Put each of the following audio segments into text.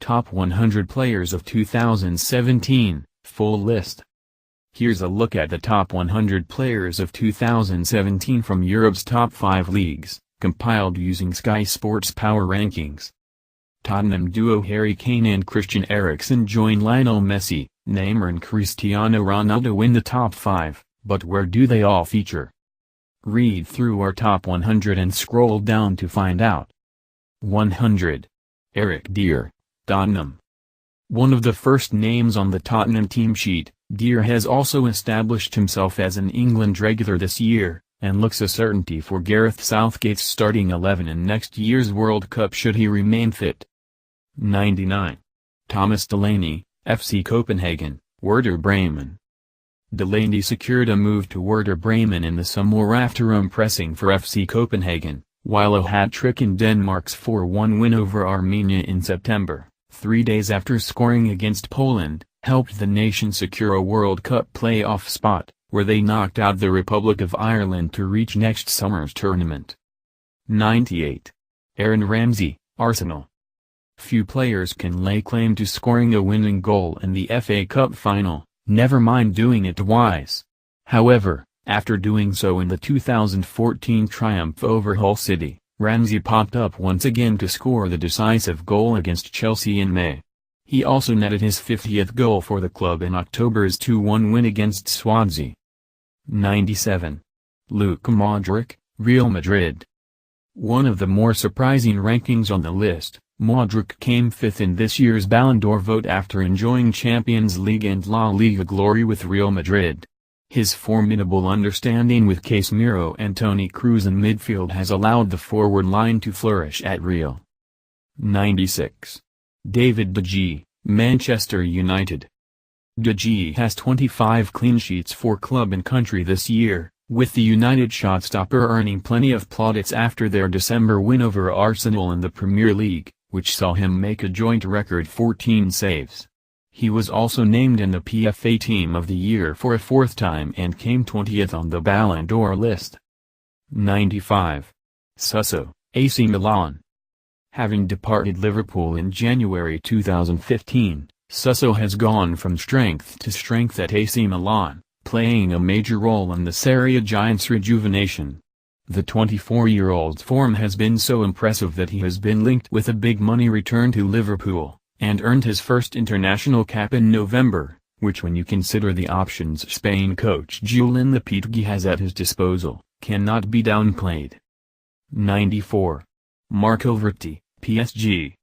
Top 100 Players of 2017, full list. Here's a look at the top 100 players of 2017 from Europe's top 5 leagues, compiled using Sky Sports Power Rankings. Tottenham duo Harry Kane and Christian Eriksen join Lionel Messi, Neymar and Cristiano Ronaldo in the top 5, but where do they all feature? Read through our top 100 and scroll down to find out. 100. Eric Dier, Tottenham. One of the first names on the Tottenham team sheet, Dier has also established himself as an England regular this year, and looks a certainty for Gareth Southgate's starting 11 in next year's World Cup should he remain fit. 99. Thomas Delaney, FC Copenhagen, Werder Bremen. Delaney secured a move to Werder Bremen in the summer after impressing for FC Copenhagen, while a hat-trick in Denmark's 4-1 win over Armenia in September, 3 days after scoring against Poland, helped the nation secure a World Cup playoff spot, where they knocked out the Republic of Ireland to reach next summer's tournament. 98. Aaron Ramsey, Arsenal. Few players can lay claim to scoring a winning goal in the FA Cup final, never mind doing it twice. However, after doing so in the 2014 triumph over Hull City, Ramsey popped up once again to score the decisive goal against Chelsea in May. He also netted his 50th goal for the club in October's 2-1 win against Swansea. 97. Luka Modric, Real Madrid. One of the more surprising rankings on the list, Modric came 5th in this year's Ballon d'Or vote after enjoying Champions League and La Liga glory with Real Madrid. His formidable understanding with Casemiro and Toni Kroos in midfield has allowed the forward line to flourish at Real. 96. David De Gea, Manchester United. De Gea has 25 clean sheets for club and country this year, with the United shotstopper earning plenty of plaudits after their December win over Arsenal in the Premier League, which saw him make a joint record 14 saves. He was also named in the PFA Team of the Year for a 4th time and came 20th on the Ballon d'Or list. 95. Suso, AC Milan. Having departed Liverpool in January 2015, Suso has gone from strength to strength at AC Milan, playing a major role in the Serie A giants' rejuvenation. The 24-year-old's form has been so impressive that he has been linked with a big money return to Liverpool, and earned his first international cap in November, which when you consider the options Spain coach Julen Lopetegui has at his disposal, cannot be downplayed. 94. Marco Verratti, PSG.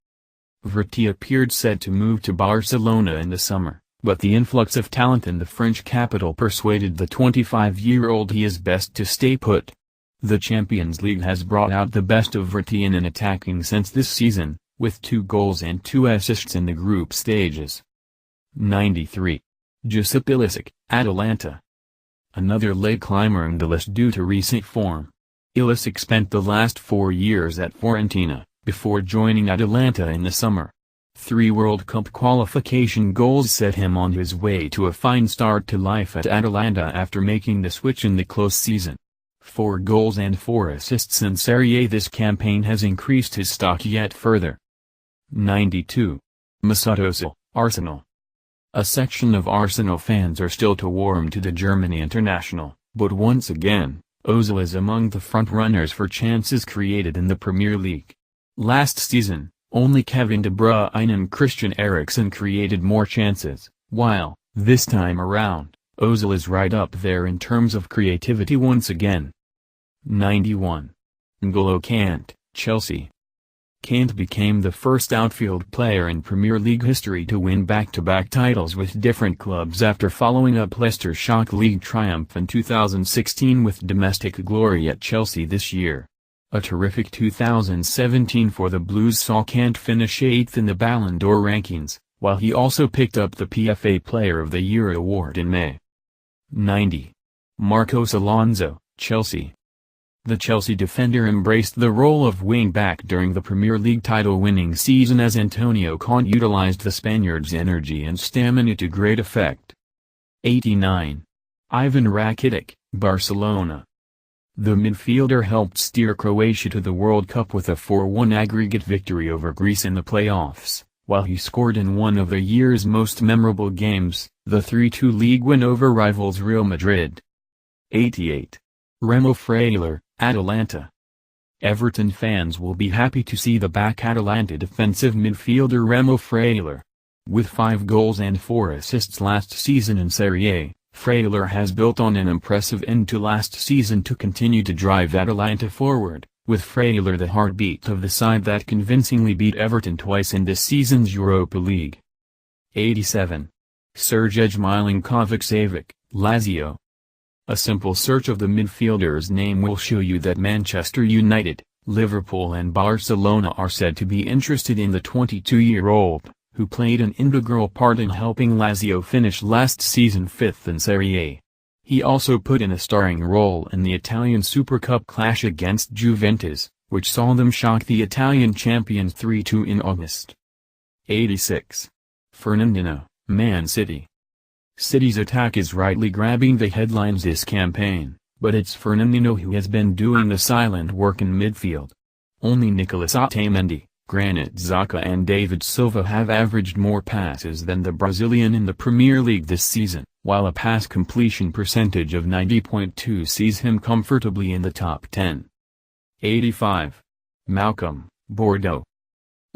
Verratti appeared set to move to Barcelona in the summer, but the influx of talent in the French capital persuaded the 25-year-old he is best to stay put. The Champions League has brought out the best of Verratti in an attacking sense this season, with 2 goals and 2 assists in the group stages. 93. Josip Ilicic, Atalanta. Another late climber in the list due to recent form. Ilicic spent the last 4 years at Fiorentina, before joining Atalanta in the summer. 3 World Cup qualification goals set him on his way to a fine start to life at Atalanta after making the switch in the close season. 4 goals and 4 assists in Serie A this campaign has increased his stock yet further. 92. Mesut Ozil, Arsenal. A section of Arsenal fans are still too warm to the Germany international, but once again, Ozil is among the front-runners for chances created in the Premier League. Last season, only Kevin De Bruyne and Christian Eriksen created more chances, while, this time around, Ozil is right up there in terms of creativity once again. 91. N'Golo Kante, Chelsea. Kante became the first outfield player in Premier League history to win back-to-back titles with different clubs after following up Leicester's shock league triumph in 2016 with domestic glory at Chelsea this year. A terrific 2017 for the Blues saw Kante finish 8th in the Ballon d'Or rankings, while he also picked up the PFA Player of the Year award in May. 90. Marcos Alonso, Chelsea. The Chelsea defender embraced the role of wing-back during the Premier League title-winning season as Antonio Conte utilized the Spaniard's energy and stamina to great effect. 89. Ivan Rakitic, Barcelona. The midfielder helped steer Croatia to the World Cup with a 4-1 aggregate victory over Greece in the playoffs, while he scored in one of the year's most memorable games, the 3-2 league win over rivals Real Madrid. 88. Remo Freuler, Atalanta. Everton fans will be happy to see the back Atalanta defensive midfielder Remo Freuler. With 5 goals and 4 assists last season in Serie A, Freuler has built on an impressive end to last season to continue to drive Atalanta forward, with Freuler the heartbeat of the side that convincingly beat Everton twice in this season's Europa League. 87. Sergej Milinkovic-Savic, Lazio. A simple search of the midfielder's name will show you that Manchester United, Liverpool and Barcelona are said to be interested in the 22-year-old, who played an integral part in helping Lazio finish last season 5th in Serie A. He also put in a starring role in the Italian Super Cup clash against Juventus, which saw them shock the Italian champions 3-2 in August. 86. Fernandinho, Man City. City's attack is rightly grabbing the headlines this campaign, but it's Fernandinho who has been doing the silent work in midfield. Only Nicolas Otamendi, Granit Xhaka and David Silva have averaged more passes than the Brazilian in the Premier League this season, while a pass completion percentage of 90.2 sees him comfortably in the top 10. 85. Malcom, Bordeaux.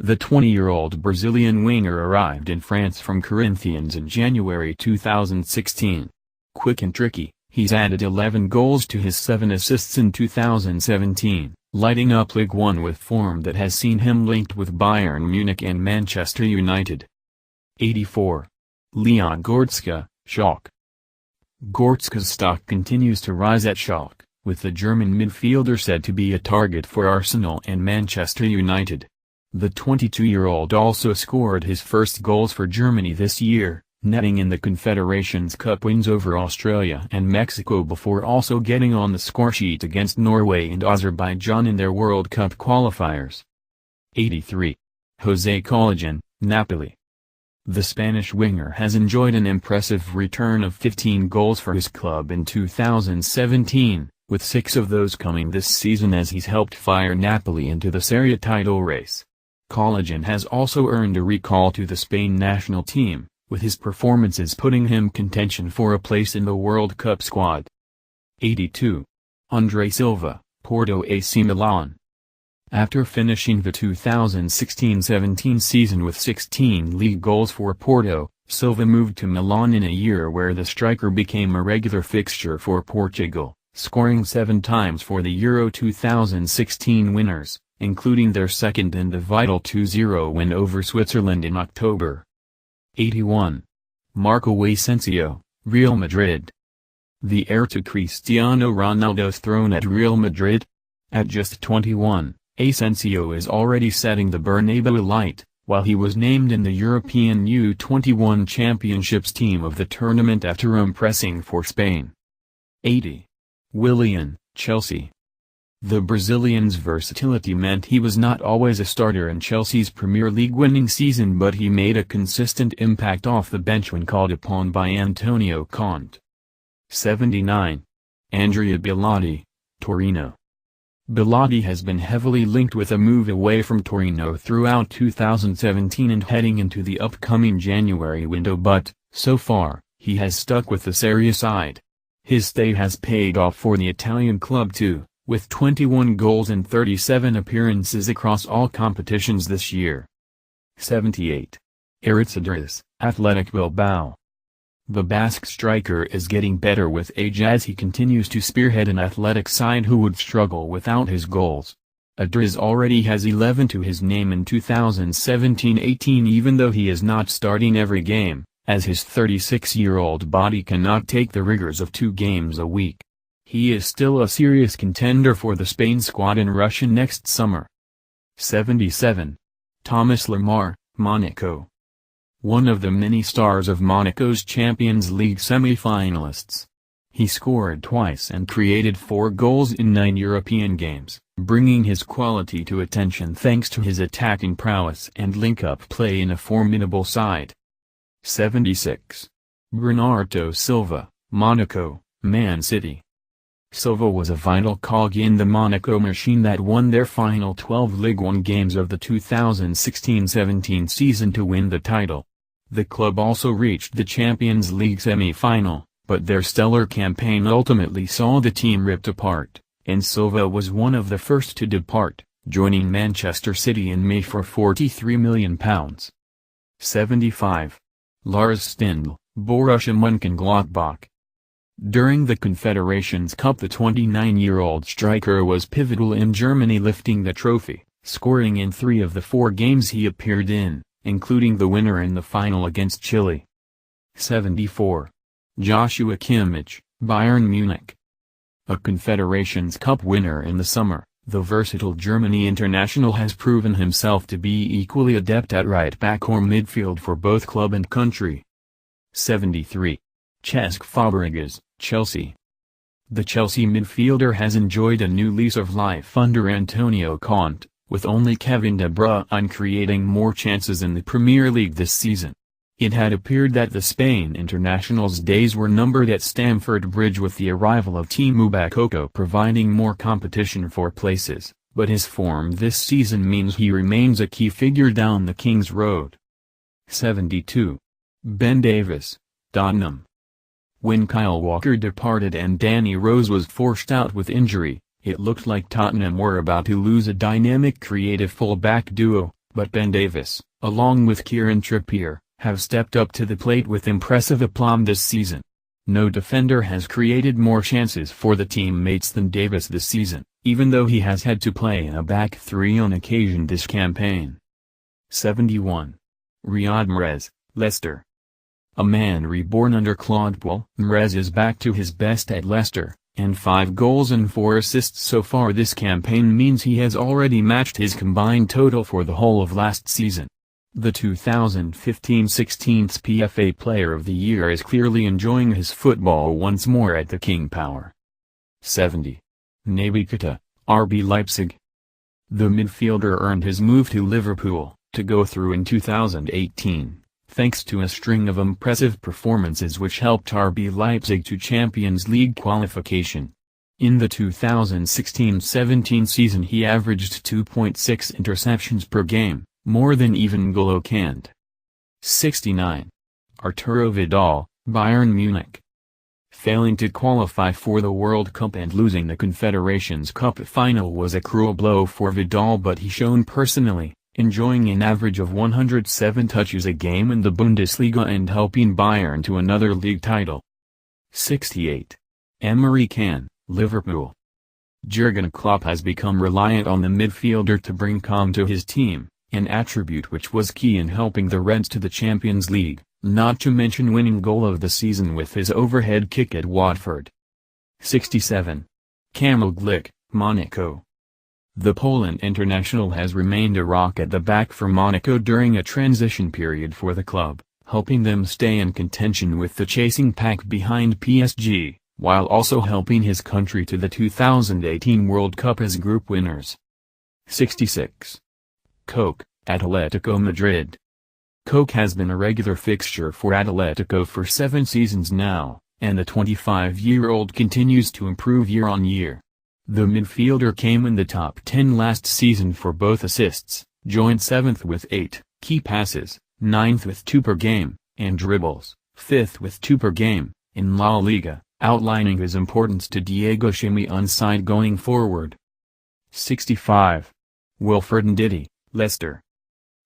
The 20-year-old Brazilian winger arrived in France from Corinthians in January 2016. Quick and tricky, he's added 11 goals to his 7 assists in 2017. Lighting up Ligue 1 with form that has seen him linked with Bayern Munich and Manchester United. 84. Leon Goretzka, Schalke. Goretzka's stock continues to rise at Schalke, with the German midfielder said to be a target for Arsenal and Manchester United. The 22-year-old also scored his first goals for Germany this year, netting in the Confederations Cup wins over Australia and Mexico before also getting on the scoresheet against Norway and Azerbaijan in their World Cup qualifiers. 83. José Collagen, Napoli. The Spanish winger has enjoyed an impressive return of 15 goals for his club in 2017, with 6 of those coming this season as he's helped fire Napoli into the Serie A title race. Collagen has also earned a recall to the Spain national team, with his performances putting him contention for a place in the World Cup squad. 82. Andre Silva, Porto AC Milan. After finishing the 2016-17 season with 16 league goals for Porto, Silva moved to Milan in a year where the striker became a regular fixture for Portugal, scoring 7 times for the Euro 2016 winners, including their second and the vital 2-0 win over Switzerland in October. 81. Marco Asensio, Real Madrid. The heir to Cristiano Ronaldo's throne at Real Madrid? At just 21, Asensio is already setting the Bernabeu alight, while he was named in the European U21 Championships team of the tournament after impressing for Spain. 80. Willian, Chelsea. The Brazilian's versatility meant he was not always a starter in Chelsea's Premier League winning season, but he made a consistent impact off the bench when called upon by Antonio Conte. 79. Andrea Bellotti, Torino. Bellotti has been heavily linked with a move away from Torino throughout 2017 and heading into the upcoming January window, but, so far, he has stuck with the Serie A side. His stay has paid off for the Italian club too, with 21 goals and 37 appearances across all competitions this year. 78. Aritz Idris, Athletic Bilbao. The Basque striker is getting better with age as he continues to spearhead an Athletic side who would struggle without his goals. Idris already has 11 to his name in 2017-18 even though he is not starting every game, as his 36-year-old body cannot take the rigors of 2 games a week. He is still a serious contender for the Spain squad in Russia next summer. 77. Thomas Lemar, Monaco. One of the many stars of Monaco's Champions League semi-finalists. He scored twice and created 4 goals in 9 European games, bringing his quality to attention thanks to his attacking prowess and link-up play in a formidable side. 76. Bernardo Silva, Monaco, Man City. Silva was a vital cog in the Monaco machine that won their final 12 Ligue 1 games of the 2016-17 season to win the title. The club also reached the Champions League semi-final, but their stellar campaign ultimately saw the team ripped apart, and Silva was one of the first to depart, joining Manchester City in May for £43 million. 75. Lars Stindl, Borussia Mönchengladbach. During the Confederations Cup, the 29-year-old striker was pivotal in Germany lifting the trophy, scoring in 3 of the 4 games he appeared in, including the winner in the final against Chile. 74. Joshua Kimmich, Bayern Munich. A Confederations Cup winner in the summer, the versatile Germany international has proven himself to be equally adept at right-back or midfield for both club and country. 73. Cesc Fabregas, Chelsea. The Chelsea midfielder has enjoyed a new lease of life under Antonio Conte, with only Kevin De Bruyne creating more chances in the Premier League this season. It had appeared that the Spain international's days were numbered at Stamford Bridge, with the arrival of Timu Bakayoko providing more competition for places, but his form this season means he remains a key figure down the King's Road. 72. Ben Davies, Tottenham. When Kyle Walker departed and Danny Rose was forced out with injury, it looked like Tottenham were about to lose a dynamic creative full-back duo, but Ben Davies, along with Kieran Trippier, have stepped up to the plate with impressive aplomb this season. No defender has created more chances for the teammates than Davies this season, even though he has had to play in a back 3 on occasion this campaign. 71. Riyad Mahrez, Leicester. A man reborn under Claude Puel, Mahrez is back to his best at Leicester, and 5 goals and 4 assists so far this campaign means he has already matched his combined total for the whole of last season. The 2015-16 PFA Player of the Year is clearly enjoying his football once more at the King Power. 70. Naby Keita, RB Leipzig. The midfielder earned his move to Liverpool, to go through in 2018. Thanks to a string of impressive performances which helped RB Leipzig to Champions League qualification. In the 2016-17 season he averaged 2.6 interceptions per game, more than even N'Golo Kante. 69. Arturo Vidal, Bayern Munich. Failing to qualify for the World Cup and losing the Confederations Cup final was a cruel blow for Vidal, but he shone personally, enjoying an average of 107 touches a game in the Bundesliga and helping Bayern to another league title. 68. Emre Can, Liverpool. Jurgen Klopp has become reliant on the midfielder to bring calm to his team, an attribute which was key in helping the Reds to the Champions League, not to mention winning goal of the season with his overhead kick at Watford. 67. Kamil Glik, Monaco. The Poland international has remained a rock at the back for Monaco during a transition period for the club, helping them stay in contention with the chasing pack behind PSG, while also helping his country to the 2018 World Cup as group winners. 66. Koke, Atletico Madrid. Koke has been a regular fixture for Atletico for 7 seasons now, and the 25-year-old continues to improve year on year. The midfielder came in the top 10 last season for both assists, joined 7th with 8 key passes, 9th with 2 per game, and dribbles, 5th with 2 per game, in La Liga, outlining his importance to Diego Simeone's side going forward. 65. Wilfred Ndidi, Leicester.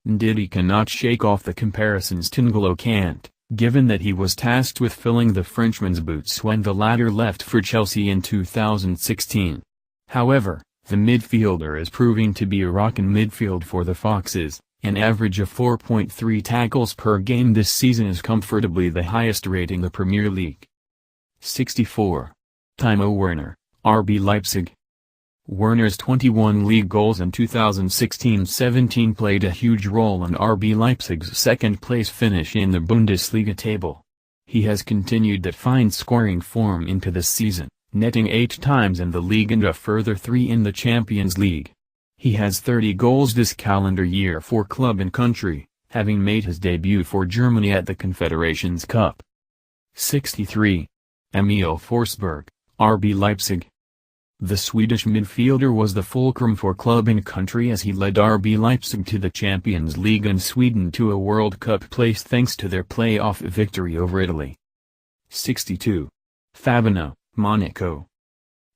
Ndidi cannot shake off the comparisons to N'Golo Kante, given that he was tasked with filling the Frenchman's boots when the latter left for Chelsea in 2016. However, the midfielder is proving to be a rock in midfield for the Foxes. An average of 4.3 tackles per game this season is comfortably the highest rating in the Premier League. 64. Timo Werner, RB Leipzig. Werner's 21 league goals in 2016-17 played a huge role in RB Leipzig's second-place finish in the Bundesliga table. He has continued that fine scoring form into this season, netting 8 times in the league and a further 3 in the Champions League. He has 30 goals this calendar year for club and country, having made his debut for Germany at the Confederations Cup. 63. Emil Forsberg, RB Leipzig. The Swedish midfielder was the fulcrum for club and country as he led RB Leipzig to the Champions League and Sweden to a World Cup place thanks to their playoff victory over Italy. 62. Fabinho, Monaco.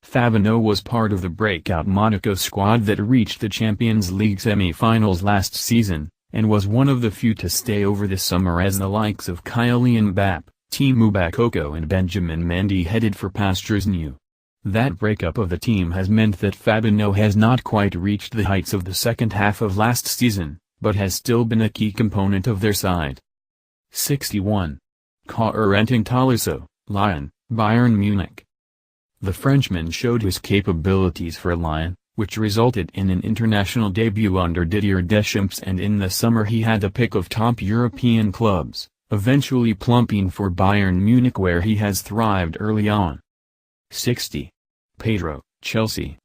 Fabinho was part of the breakout Monaco squad that reached the Champions League semi-finals last season, and was one of the few to stay over the summer as the likes of Kylian Mbappé, Timo Bakayoko and Benjamin Mendy headed for pastures new. That breakup of the team has meant that Fabinho has not quite reached the heights of the second half of last season, but has still been a key component of their side. 61. Corentin Tolisso, Lyon, Bayern Munich. The Frenchman showed his capabilities for Lyon, which resulted in an international debut under Didier Deschamps, and in the summer he had the pick of top European clubs, eventually plumping for Bayern Munich where he has thrived early on. 60. Pedro, Chelsea.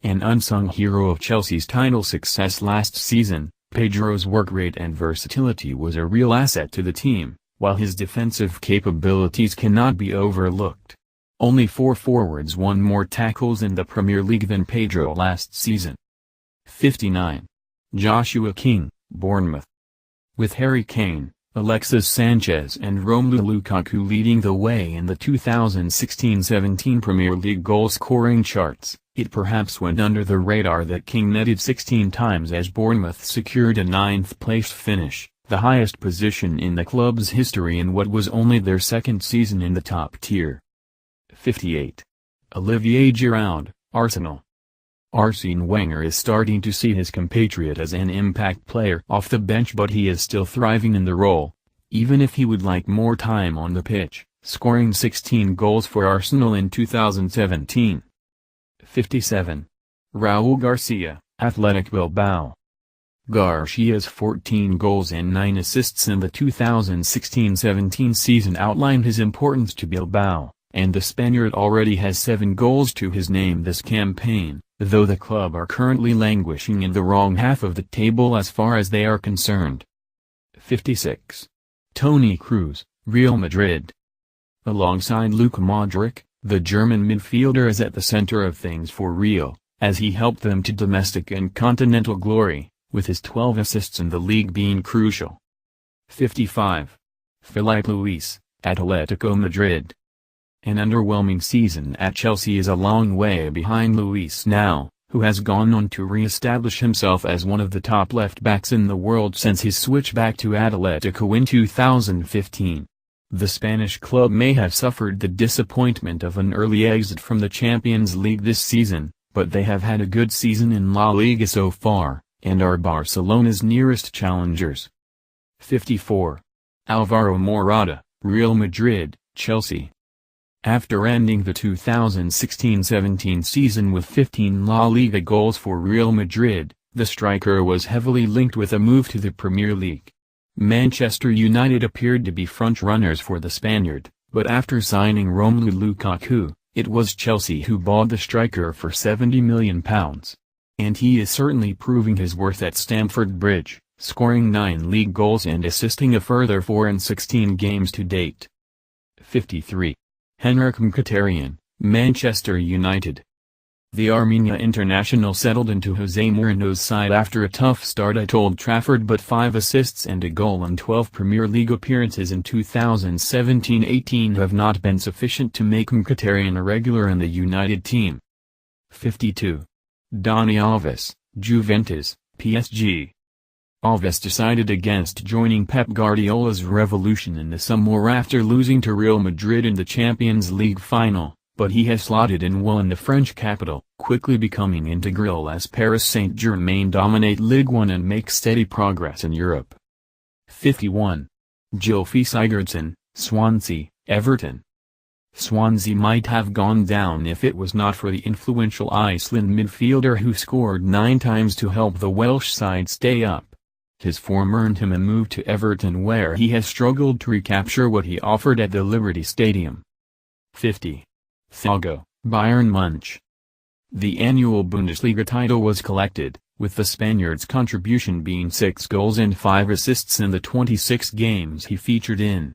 An unsung hero of Chelsea's title success last season, Pedro's work rate and versatility was a real asset to the team, while his defensive capabilities cannot be overlooked. Only 4 forwards won more tackles in the Premier League than Pedro last season. 59. Joshua King, Bournemouth. With Harry Kane, Alexis Sanchez and Romelu Lukaku leading the way in the 2016-17 Premier League goal-scoring charts, it perhaps went under the radar that King netted 16 times as Bournemouth secured a 9th-place finish, the highest position in the club's history in what was only their second season in the top tier. 58. Olivier Giroud, Arsenal. Arsene Wenger is starting to see his compatriot as an impact player off the bench, but he is still thriving in the role, even if he would like more time on the pitch, scoring 16 goals for Arsenal in 2017. 57. Raúl Garcia, Athletic Bilbao. Garcia's 14 goals and 9 assists in the 2016-17 season outlined his importance to Bilbao, and the Spaniard already has 7 goals to his name this campaign, though the club are currently languishing in the wrong half of the table as far as they are concerned. 56. Toni Kroos, Real Madrid. Alongside Luka Modric, the German midfielder is at the center of things for Real, as he helped them to domestic and continental glory, with his 12 assists in the league being crucial. 55. Filipe Luis, Atletico Madrid. An underwhelming season at Chelsea is a long way behind Luis now, who has gone on to re-establish himself as one of the top left-backs in the world since his switch back to Atletico in 2015. The Spanish club may have suffered the disappointment of an early exit from the Champions League this season, but they have had a good season in La Liga so far, and are Barcelona's nearest challengers. 54. Alvaro Morata, Real Madrid, Chelsea. After ending the 2016-17 season with 15 La Liga goals for Real Madrid, the striker was heavily linked with a move to the Premier League. Manchester United appeared to be front-runners for the Spaniard, but after signing Romelu Lukaku, it was Chelsea who bought the striker for £70 million. And he is certainly proving his worth at Stamford Bridge, scoring 9 league goals and assisting a further 4 in 16 games to date. 53. Henrikh Mkhitaryan, Manchester United. The Armenia international settled into Jose Mourinho's side after a tough start at Old Trafford, but 5 assists and a goal in 12 Premier League appearances in 2017-18 have not been sufficient to make Mkhitaryan a regular in the United team. 52. Dani Alves, Juventus, PSG. Alves decided against joining Pep Guardiola's revolution in the summer after losing to Real Madrid in the Champions League final, but he has slotted in well in the French capital, quickly becoming integral as Paris Saint-Germain dominate Ligue 1 and make steady progress in Europe. 51. Gylfi Sigurdsson, Swansea, Everton. Swansea might have gone down if it was not for the influential Iceland midfielder who scored 9 times to help the Welsh side stay up. His form earned him a move to Everton, where he has struggled to recapture what he offered at the Liberty Stadium. 50. Thiago, Bayern Munich. The annual Bundesliga title was collected, with the Spaniard's contribution being 6 goals and 5 assists in the 26 games he featured in.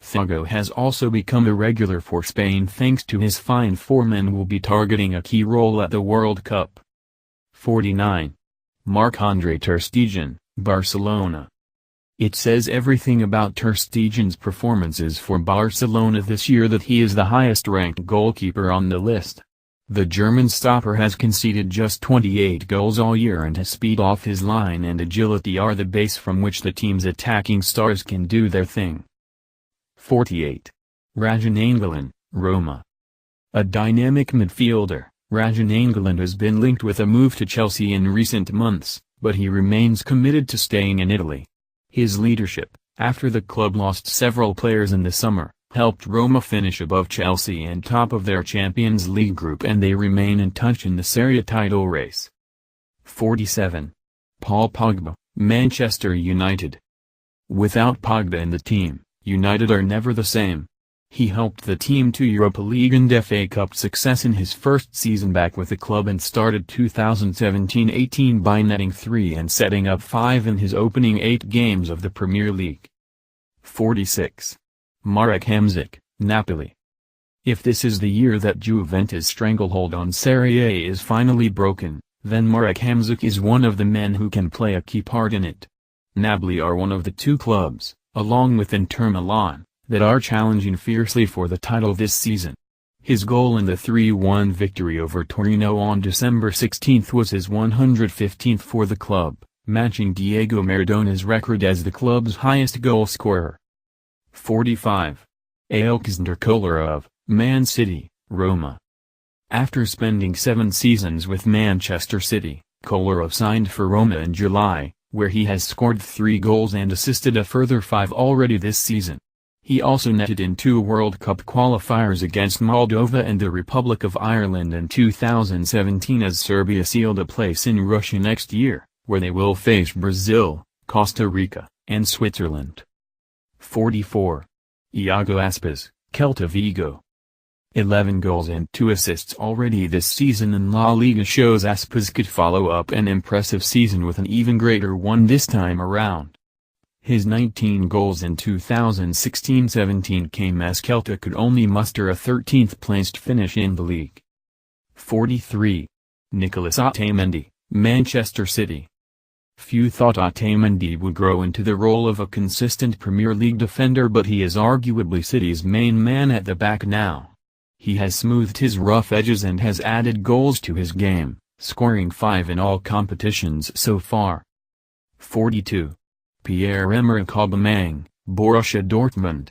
Thiago has also become a regular for Spain thanks to his fine form and will be targeting a key role at the World Cup. 49. Marc-Andre ter Stegen, Barcelona. It says everything about ter Stegen's performances for Barcelona this year that he is the highest-ranked goalkeeper on the list. The German stopper has conceded just 28 goals all year, and his speed off his line and agility are the base from which the team's attacking stars can do their thing. 48. Rajan Angolan, Roma. A dynamic midfielder, Rajan Angolan has been linked with a move to Chelsea in recent months, but he remains committed to staying in Italy. His leadership, after the club lost several players in the summer, helped Roma finish above Chelsea and top of their Champions League group, and they remain in touch in the Serie A title race. 47. Paul Pogba, Manchester United. Without Pogba in the team, United are never the same. He helped the team to Europa League and FA Cup success in his first season back with the club, and started 2017-18 by netting 3 and setting up 5 in his opening 8 games of the Premier League. 46. Marek Hamšík, Napoli. If this is the year that Juventus' stranglehold on Serie A is finally broken, then Marek Hamšík is one of the men who can play a key part in it. Napoli are one of the 2 clubs, along with Inter Milan, that are challenging fiercely for the title this season. His goal in the 3-1 victory over Torino on December 16 was his 115th for the club, matching Diego Maradona's record as the club's highest goal scorer. 45. Alexander Kolarov, Man City, Roma. After spending 7 seasons with Manchester City, Kolarov signed for Roma in July, where he has scored 3 goals and assisted a further 5 already this season. He also netted in 2 World Cup qualifiers against Moldova and the Republic of Ireland in 2017 as Serbia sealed a place in Russia next year, where they will face Brazil, Costa Rica, and Switzerland. 44. Iago Aspas, Celta Vigo. 11 goals and 2 assists already this season in La Liga shows Aspas could follow up an impressive season with an even greater one this time around. His 19 goals in 2016-17 came as Celta could only muster a 13th-placed finish in the league. 43. Nicolas Otamendi, Manchester City. Few thought Otamendi would grow into the role of a consistent Premier League defender, but he is arguably City's main man at the back now. He has smoothed his rough edges and has added goals to his game, scoring 5 in all competitions so far. 42. Pierre-Emerick Aubameyang, Borussia Dortmund.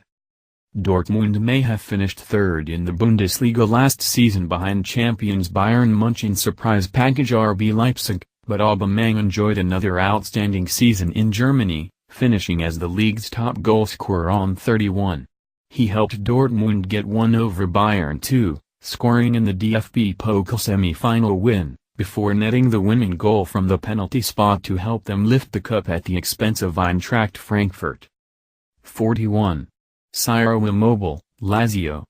Dortmund may have finished 3rd in the Bundesliga last season behind champions Bayern München's surprise package RB Leipzig, but Aubameyang enjoyed another outstanding season in Germany, finishing as the league's top goalscorer on 31. He helped Dortmund get 1 over Bayern too, scoring in the DFB Pokal semi-final win, before netting the winning goal from the penalty spot to help them lift the cup at the expense of Eintracht Frankfurt. 41. Ciro Immobile, Lazio.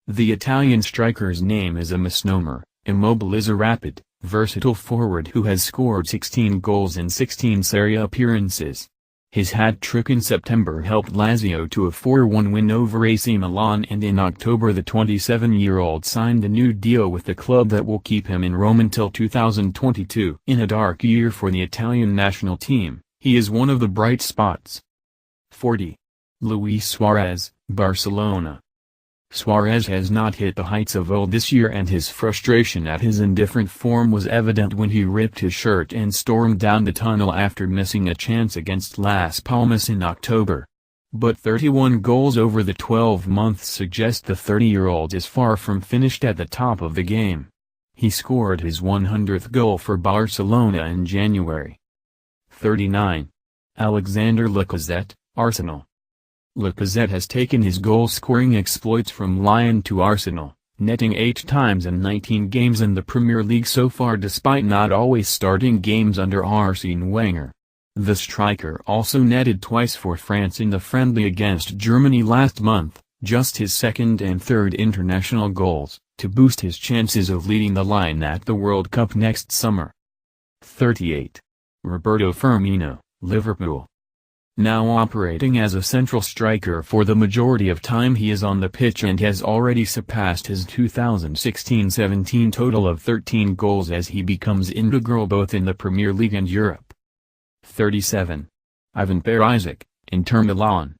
The Italian striker's name is a misnomer. Immobile is a rapid, versatile forward who has scored 16 goals in 16 Serie A appearances. His hat-trick in September helped Lazio to a 4-1 win over AC Milan, and in October the 27-year-old signed a new deal with the club that will keep him in Rome until 2022. In a dark year for the Italian national team, he is one of the bright spots. 40. Luis Suarez, Barcelona. Suarez has not hit the heights of old this year, and his frustration at his indifferent form was evident when he ripped his shirt and stormed down the tunnel after missing a chance against Las Palmas in October. But 31 goals over the 12 months suggest the 30-year-old is far from finished at the top of the game. He scored his 100th goal for Barcelona in January. 39. Alexander Lacazette, Arsenal. Lacazette has taken his goal-scoring exploits from Lyon to Arsenal, netting 8 times in 19 games in the Premier League so far despite not always starting games under Arsene Wenger. The striker also netted twice for France in the friendly against Germany last month, just his 2nd and 3rd international goals, to boost his chances of leading the line at the World Cup next summer. 38. Roberto Firmino, Liverpool. now operating as a central striker for the majority of time he is on the pitch, and has already surpassed his 2016-17 total of 13 goals as he becomes integral both in the Premier League and Europe. 37. Ivan Perisic, Inter Milan.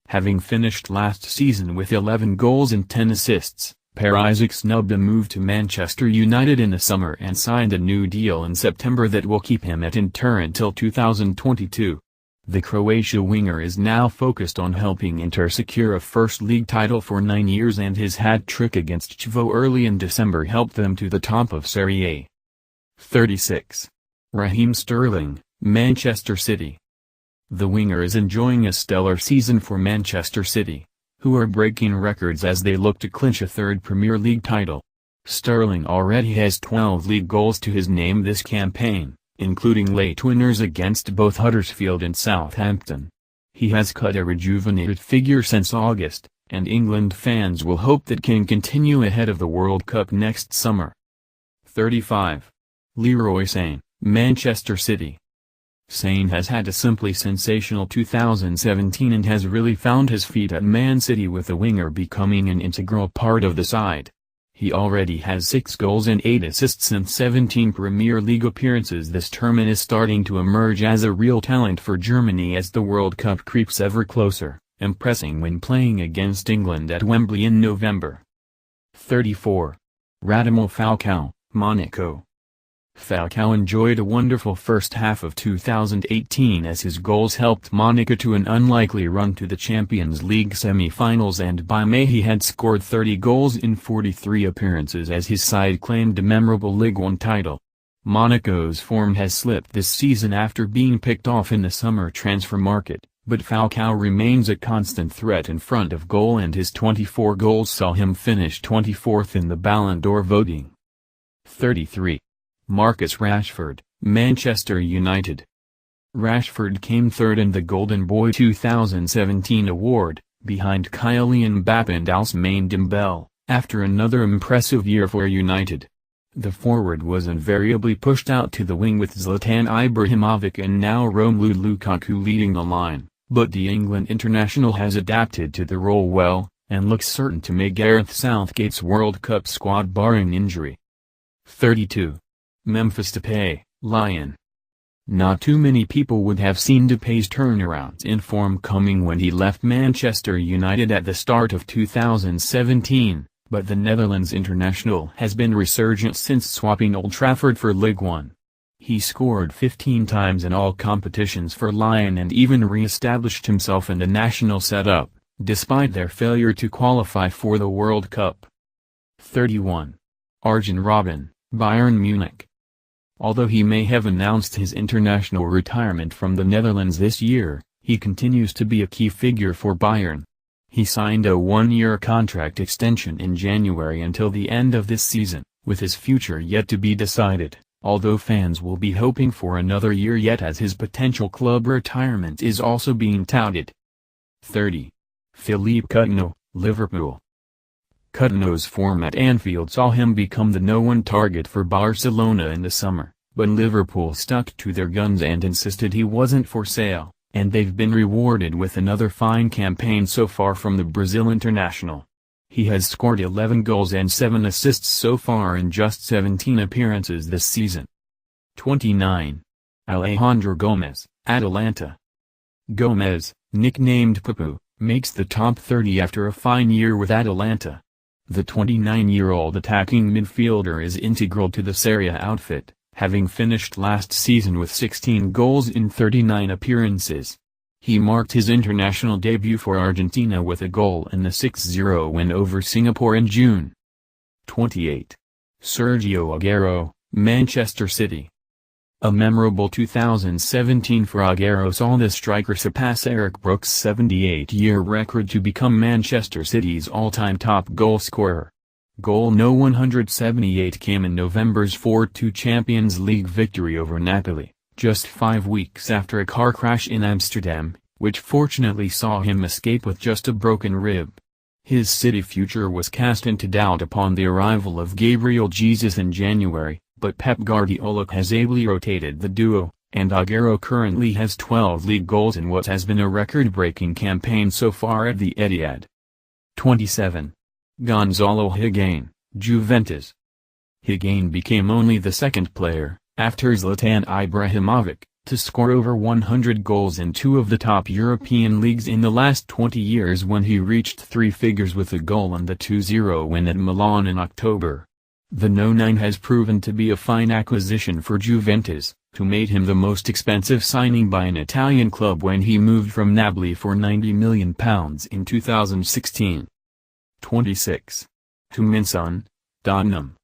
Having finished last season with 11 goals and 10 assists, Perisic snubbed a move to Manchester United in the summer and signed a new deal in September that will keep him at Inter until 2022. The Croatia winger is now focused on helping Inter secure a First League title for 9 years, and his hat-trick against Chievo early in December helped them to the top of Serie A. 36. Raheem Sterling, Manchester City. The winger is enjoying a stellar season for Manchester City, who are breaking records as they look to clinch a third Premier League title. Sterling already has 12 league goals to his name this campaign, including late winners against both Huddersfield and Southampton. He has cut a rejuvenated figure since August, and England fans will hope that can continue ahead of the World Cup next summer. 35. Leroy Sane, Manchester City. Sane has had a simply sensational 2017 and has really found his feet at Man City, with the winger becoming an integral part of the side. He already has 6 goals and 8 assists in 17 Premier League appearances this term, and is starting to emerge as a real talent for Germany as the World Cup creeps ever closer, impressing when playing against England at Wembley in November. 34. Radamel Falcao, Monaco. Falcao enjoyed a wonderful first half of 2018 as his goals helped Monaco to an unlikely run to the Champions League semi-finals, and by May he had scored 30 goals in 43 appearances as his side claimed a memorable Ligue 1 title. Monaco's form has slipped this season after being picked off in the summer transfer market, but Falcao remains a constant threat in front of goal, and his 24 goals saw him finish 24th in the Ballon d'Or voting. 33. Marcus Rashford, Manchester United. Rashford came third in the Golden Boy 2017 award, behind Kylian Mbappe and Ousmane Dembele, after another impressive year for United. The forward was invariably pushed out to the wing with Zlatan Ibrahimovic and now Romelu Lukaku leading the line, but the England international has adapted to the role well, and looks certain to make Gareth Southgate's World Cup squad barring injury. 32. Memphis Depay, Lyon. Not too many people would have seen Depay's turnaround in form coming when he left Manchester United at the start of 2017, but the Netherlands international has been resurgent since swapping Old Trafford for Ligue 1. He scored 15 times in all competitions for Lyon and even re-established himself in the national setup, despite their failure to qualify for the World Cup. 31. Arjen Robben, Bayern Munich. Although he may have announced his international retirement from the Netherlands this year, he continues to be a key figure for Bayern. He signed a 1-year contract extension in January until the end of this season, with his future yet to be decided, although fans will be hoping for another year yet as his potential club retirement is also being touted. 30. Philippe Coutinho, Liverpool. Coutinho's form at Anfield saw him become the no-one target for Barcelona in the summer, but Liverpool stuck to their guns and insisted he wasn't for sale, and they've been rewarded with another fine campaign so far from the Brazil international. He has scored 11 goals and 7 assists so far in just 17 appearances this season. 29. Alejandro Gomez, Atalanta. Gomez, nicknamed Papu, makes the top 30 after a fine year with Atalanta. The 29-year-old attacking midfielder is integral to the Serie A outfit, having finished last season with 16 goals in 39 appearances. He marked his international debut for Argentina with a goal in the 6-0 win over Singapore in June. 28. Sergio Aguero, Manchester City. A memorable 2017 for Aguero saw the striker surpass Eric Brooks' 78-year record to become Manchester City's all-time top goal scorer. Goal no. 178 came in November's 4-2 Champions League victory over Napoli, just 5 weeks after a car crash in Amsterdam, which fortunately saw him escape with just a broken rib. His City future was cast into doubt upon the arrival of Gabriel Jesus in January, but Pep Guardiola has ably rotated the duo, and Agüero currently has 12 league goals in what has been a record-breaking campaign so far at the Etihad. 27. Gonzalo Higuain, Juventus. Higuain became only the second player, after Zlatan Ibrahimovic, to score over 100 goals in two of the top European leagues in the last 20 years when he reached three figures with a goal in the 2-0 win at Milan in October. The No-9 has proven to be a fine acquisition for Juventus, who made him the most expensive signing by an Italian club when he moved from Napoli for £90 million in 2016. 26. Heung-min Son, Tottenham.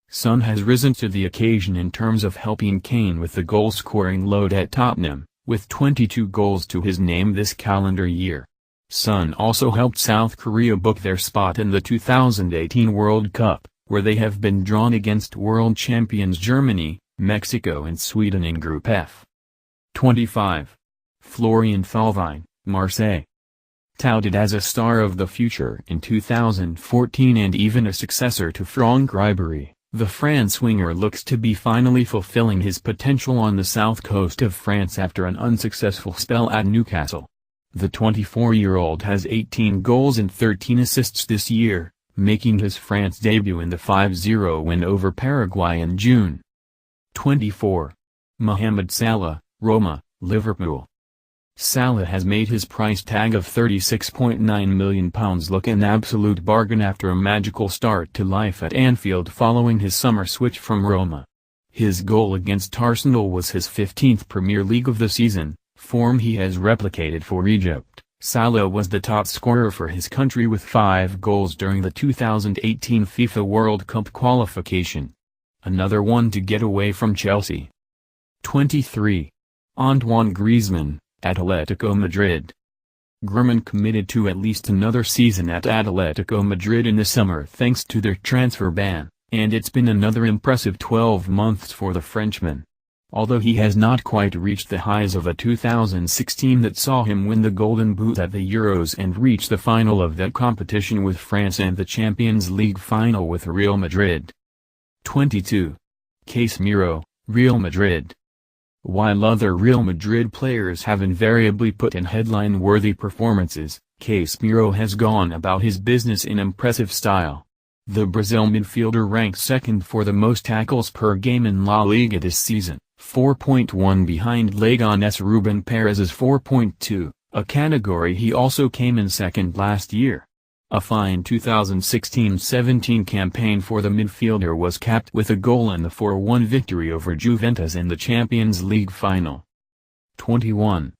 Son has risen to the occasion in terms of helping Kane with the goal-scoring load at Tottenham, with 22 goals to his name this calendar year. Son also helped South Korea book their spot in the 2018 World Cup, where they have been drawn against world champions Germany, Mexico and Sweden in Group F. 25. Florian Thauvin, Marseille. Touted as a star of the future in 2014 and even a successor to Franck Ribéry, the France winger looks to be finally fulfilling his potential on the south coast of France after an unsuccessful spell at Newcastle. The 24-year-old has 18 goals and 13 assists this year, making his France debut in the 5-0 win over Paraguay in June. 24. Mohamed Salah, Roma, Liverpool. Salah has made his price tag of £36.9 million look an absolute bargain after a magical start to life at Anfield following his summer switch from Roma. His goal against Arsenal was his 15th Premier League of the season, form he has replicated for Egypt. Salah was the top scorer for his country with 5 goals during the 2018 FIFA World Cup qualification. Another one to get away from Chelsea. 23. Antoine Griezmann, Atletico Madrid. Griezmann committed to at least another season at Atletico Madrid in the summer thanks to their transfer ban, and it's been another impressive 12 months for the Frenchman. Although he has not quite reached the highs of a 2016 that saw him win the Golden Boot at the Euros and reach the final of that competition with France and the Champions League final with Real Madrid. 22. Casemiro, Real Madrid. While other Real Madrid players have invariably put in headline-worthy performances, Casemiro has gone about his business in impressive style. The Brazil midfielder ranks second for the most tackles per game in La Liga this season, 4.1 behind Leganés Ruben Perez's 4.2, a category he also came in second last year. A fine 2016-17 campaign for the midfielder was capped with a goal in the 4-1 victory over Juventus in the Champions League final. 21.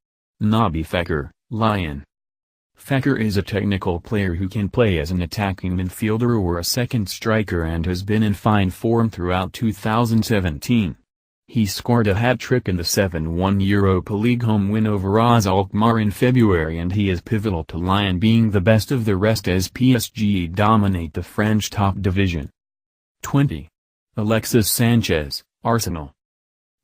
Naby Fekir, Lyon. Fekir is a technical player who can play as an attacking midfielder or a second striker and has been in fine form throughout 2017. He scored a hat-trick in the 7-1 Europa League home win over AS Alkmaar in February, and he is pivotal to Lyon being the best of the rest as PSG dominate the French top division. 20. Alexis Sanchez, Arsenal.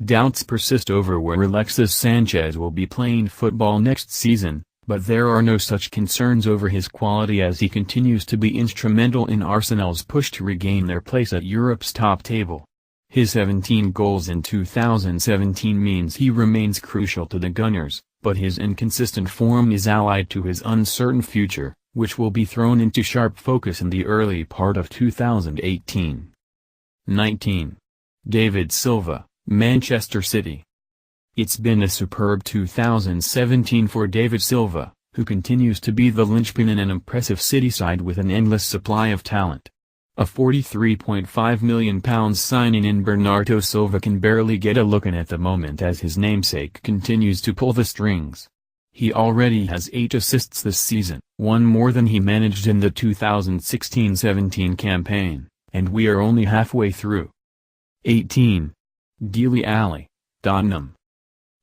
Doubts persist over where Alexis Sanchez will be playing football next season, but there are no such concerns over his quality as he continues to be instrumental in Arsenal's push to regain their place at Europe's top table. His 17 goals in 2017 means he remains crucial to the Gunners, but his inconsistent form is allied to his uncertain future, which will be thrown into sharp focus in the early part of 2018. 19. David Silva, Manchester City. It's been a superb 2017 for David Silva, who continues to be the linchpin in an impressive City side with an endless supply of talent. A £43.5 million signing in Bernardo Silva can barely get a look in at the moment as his namesake continues to pull the strings. He already has 8 assists this season, one more than he managed in the 2016-17 campaign, and we are only halfway through. 18. Dele Alli, Tottenham.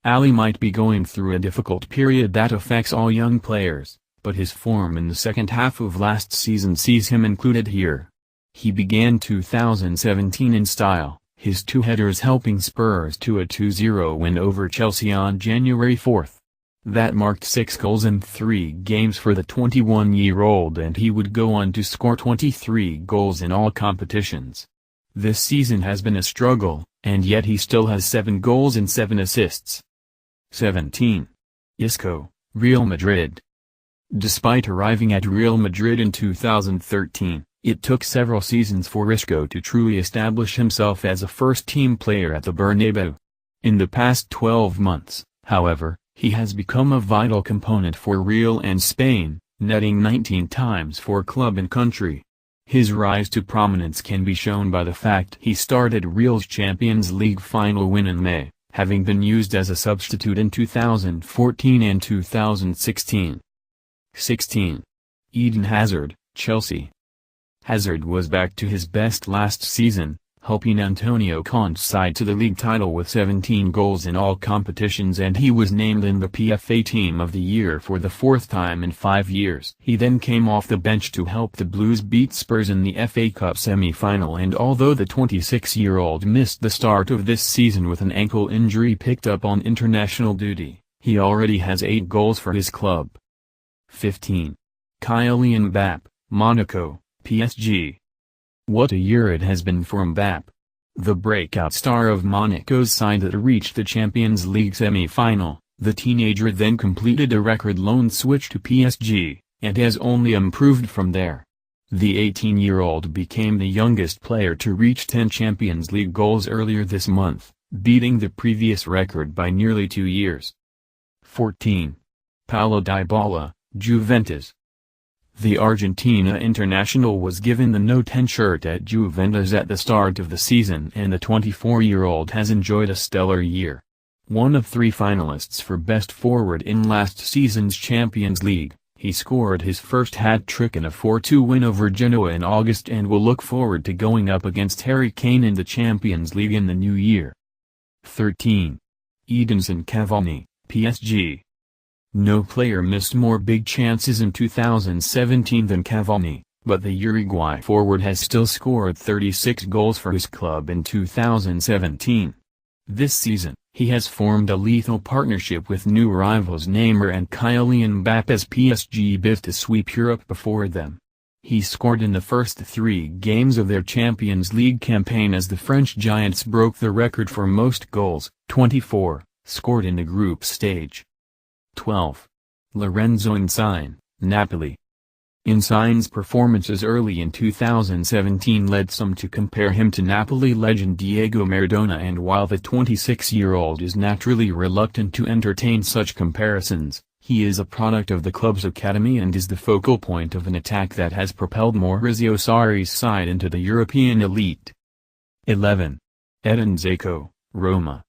Alli might be going through a difficult period that affects all young players, but his form in the second half of last season sees him included here. He began 2017 in style, his 2 headers helping Spurs to a 2-0 win over Chelsea on January 4. That marked 6 goals in 3 games for the 21-year-old, and he would go on to score 23 goals in all competitions. This season has been a struggle, and yet he still has 7 goals and 7 assists. 17. Isco, Real Madrid. Despite arriving at Real Madrid in 2013, it took several seasons for Isco to truly establish himself as a first-team player at the Bernabeu. In the past 12 months, however, he has become a vital component for Real and Spain, netting 19 times for club and country. His rise to prominence can be shown by the fact he started Real's Champions League final win in May, having been used as a substitute in 2014 and 2016. 16. Eden Hazard, Chelsea. Hazard was back to his best last season, helping Antonio Conte's side to the league title with 17 goals in all competitions, and he was named in the PFA Team of the Year for the 4th time in 5 years. He then came off the bench to help the Blues beat Spurs in the FA Cup semi-final, and although the 26-year-old missed the start of this season with an ankle injury picked up on international duty, he already has 8 goals for his club. 15. Kylian Mbappé, Monaco, PSG. What a year it has been for Mbappé. The breakout star of Monaco's side that reached the Champions League semi-final, the teenager then completed a record loan switch to PSG, and has only improved from there. The 18-year-old became the youngest player to reach 10 Champions League goals earlier this month, beating the previous record by nearly 2 years. 14. Paulo Dybala, Juventus. The Argentina international was given the No. 10 shirt at Juventus at the start of the season, and the 24-year-old has enjoyed a stellar year. One of 3 finalists for Best Forward in last season's Champions League, he scored his first hat-trick in a 4-2 win over Genoa in August and will look forward to going up against Harry Kane in the Champions League in the new year. 13. Edinson Cavani, PSG. No player missed more big chances in 2017 than Cavani, but the Uruguay forward has still scored 36 goals for his club in 2017. This season, he has formed a lethal partnership with new rivals Neymar and Kylian Mbappé as PSG bid to sweep Europe before them. He scored in the first 3 games of their Champions League campaign as the French Giants broke the record for most goals, 24, scored in the group stage. 12. Lorenzo Insigne, Napoli. Insigne's performances early in 2017 led some to compare him to Napoli legend Diego Maradona, and while the 26-year-old is naturally reluctant to entertain such comparisons, he is a product of the club's academy and is the focal point of an attack that has propelled Maurizio Sarri's side into the European elite. 11. Edin Dzeko, Roma.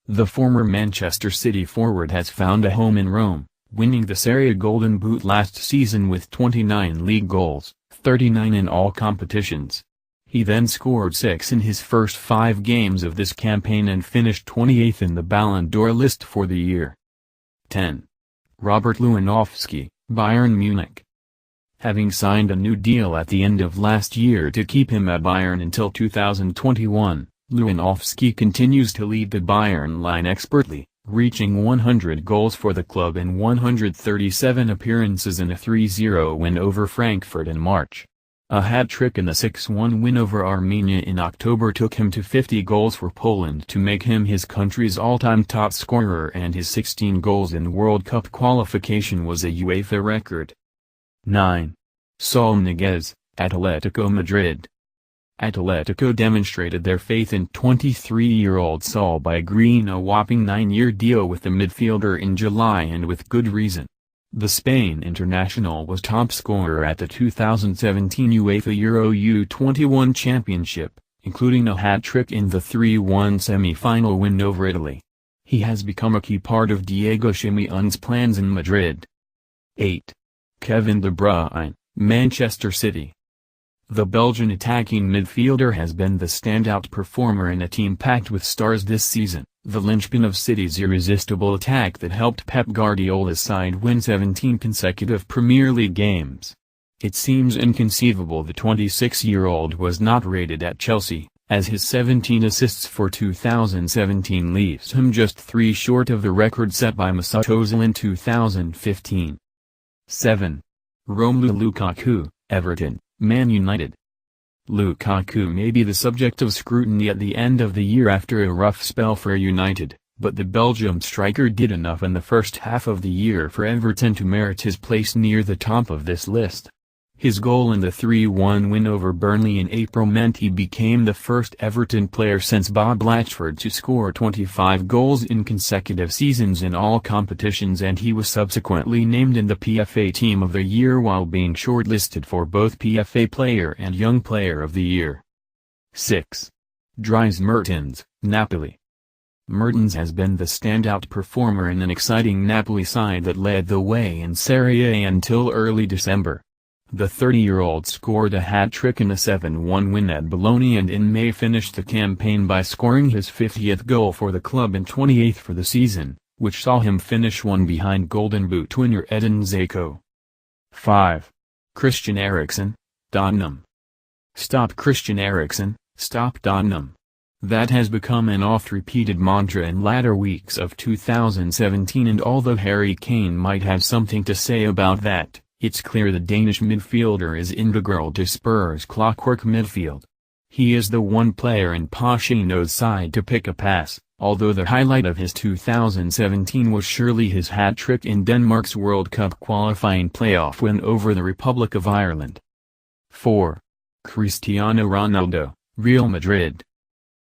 The former Manchester City forward has found a home in Rome, winning the Serie A Golden Boot last season with 29 league goals, 39 in all competitions. He then scored 6 in his first 5 games of this campaign and finished 28th in the Ballon d'Or list for the year. 10. Robert Lewandowski, Bayern Munich. Having signed a new deal at the end of last year to keep him at Bayern until 2021, Lewandowski continues to lead the Bayern line expertly, reaching 100 goals for the club in 137 appearances in a 3-0 win over Frankfurt in March. A hat-trick in the 6-1 win over Armenia in October took him to 50 goals for Poland to make him his country's all-time top scorer, and his 16 goals in World Cup qualification was a UEFA record. 9. Saul Niguez, Atletico Madrid. Atletico demonstrated their faith in 23-year-old Saul by agreeing a whopping 9-year deal with the midfielder in July, and with good reason. The Spain international was top scorer at the 2017 UEFA Euro U21 Championship, including a hat-trick in the 3-1 semi-final win over Italy. He has become a key part of Diego Simeone's plans in Madrid. 8. Kevin De Bruyne, Manchester City. The Belgian attacking midfielder has been the standout performer in a team packed with stars this season, the linchpin of City's irresistible attack that helped Pep Guardiola's side win 17 consecutive Premier League games. It seems inconceivable the 26-year-old was not rated at Chelsea, as his 17 assists for 2017 leaves him just 3 short of the record set by Mesut Ozil in 2015. 7. Romelu Lukaku, Everton, Man United. Lukaku may be the subject of scrutiny at the end of the year after a rough spell for United, but the Belgium striker did enough in the first half of the year for Everton to merit his place near the top of this list. His goal in the 3-1 win over Burnley in April meant he became the first Everton player since Bob Latchford to score 25 goals in consecutive seasons in all competitions, and he was subsequently named in the PFA Team of the Year while being shortlisted for both PFA Player and Young Player of the Year. 6. Dries Mertens, Napoli. Mertens has been the standout performer in an exciting Napoli side that led the way in Serie A until early December. The 30-year-old scored a hat-trick in a 7-1 win at Bologna and in May finished the campaign by scoring his 50th goal for the club and 28th for the season, which saw him finish one behind Golden Boot winner Edin Dzeko. 5. Christian Eriksen, Tottenham. Stop Christian Eriksen, stop Tottenham. That has become an oft-repeated mantra in latter weeks of 2017, and although Harry Kane might have something to say about that, it's clear the Danish midfielder is integral to Spurs' clockwork midfield. He is the one player in Pochettino's side to pick a pass, although the highlight of his 2017 was surely his hat-trick in Denmark's World Cup qualifying playoff win over the Republic of Ireland. 4. Cristiano Ronaldo, Real Madrid.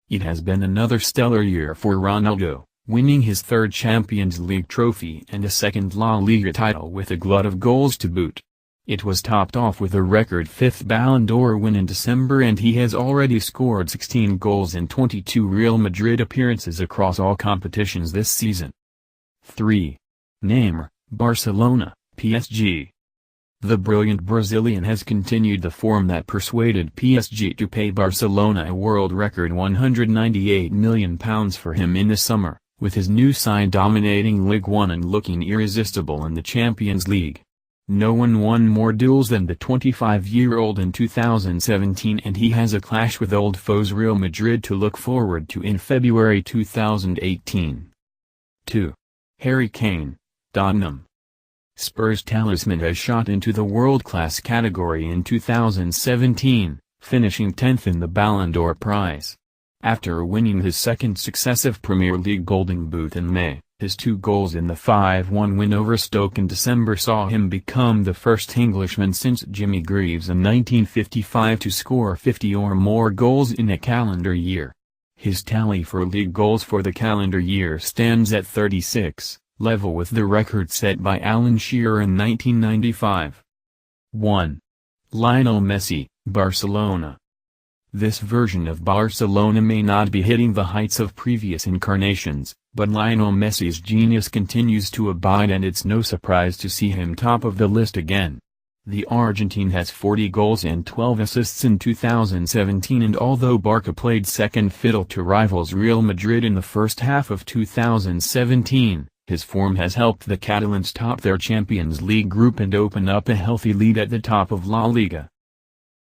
It has been another stellar year for Ronaldo, winning his third Champions League trophy and a second La Liga title with a glut of goals to boot. It was topped off with a record fifth Ballon d'Or win in December, and he has already scored 16 goals in 22 Real Madrid appearances across all competitions this season. 3. Neymar, Barcelona, PSG. The brilliant Brazilian has continued the form that persuaded PSG to pay Barcelona a world record £198 million for him in the summer, with his new side dominating Ligue 1 and looking irresistible in the Champions League. No one won more duels than the 25-year-old in 2017, and he has a clash with old foes Real Madrid to look forward to in February 2018. 2. Harry Kane, Tottenham. Spurs talisman has shot into the world-class category in 2017, finishing 10th in the Ballon d'Or prize. After winning his second successive Premier League Golden Boot in May, his 2 goals in the 5-1 win over Stoke in December saw him become the first Englishman since Jimmy Greaves in 1955 to score 50 or more goals in a calendar year. His tally for league goals for the calendar year stands at 36, level with the record set by Alan Shearer in 1995. 1. Lionel Messi, Barcelona. This version of Barcelona may not be hitting the heights of previous incarnations, but Lionel Messi's genius continues to abide, and it's no surprise to see him top of the list again. The Argentine has 40 goals and 12 assists in 2017, and although Barca played second fiddle to rivals Real Madrid in the first half of 2017, his form has helped the Catalans top their Champions League group and open up a healthy lead at the top of La Liga.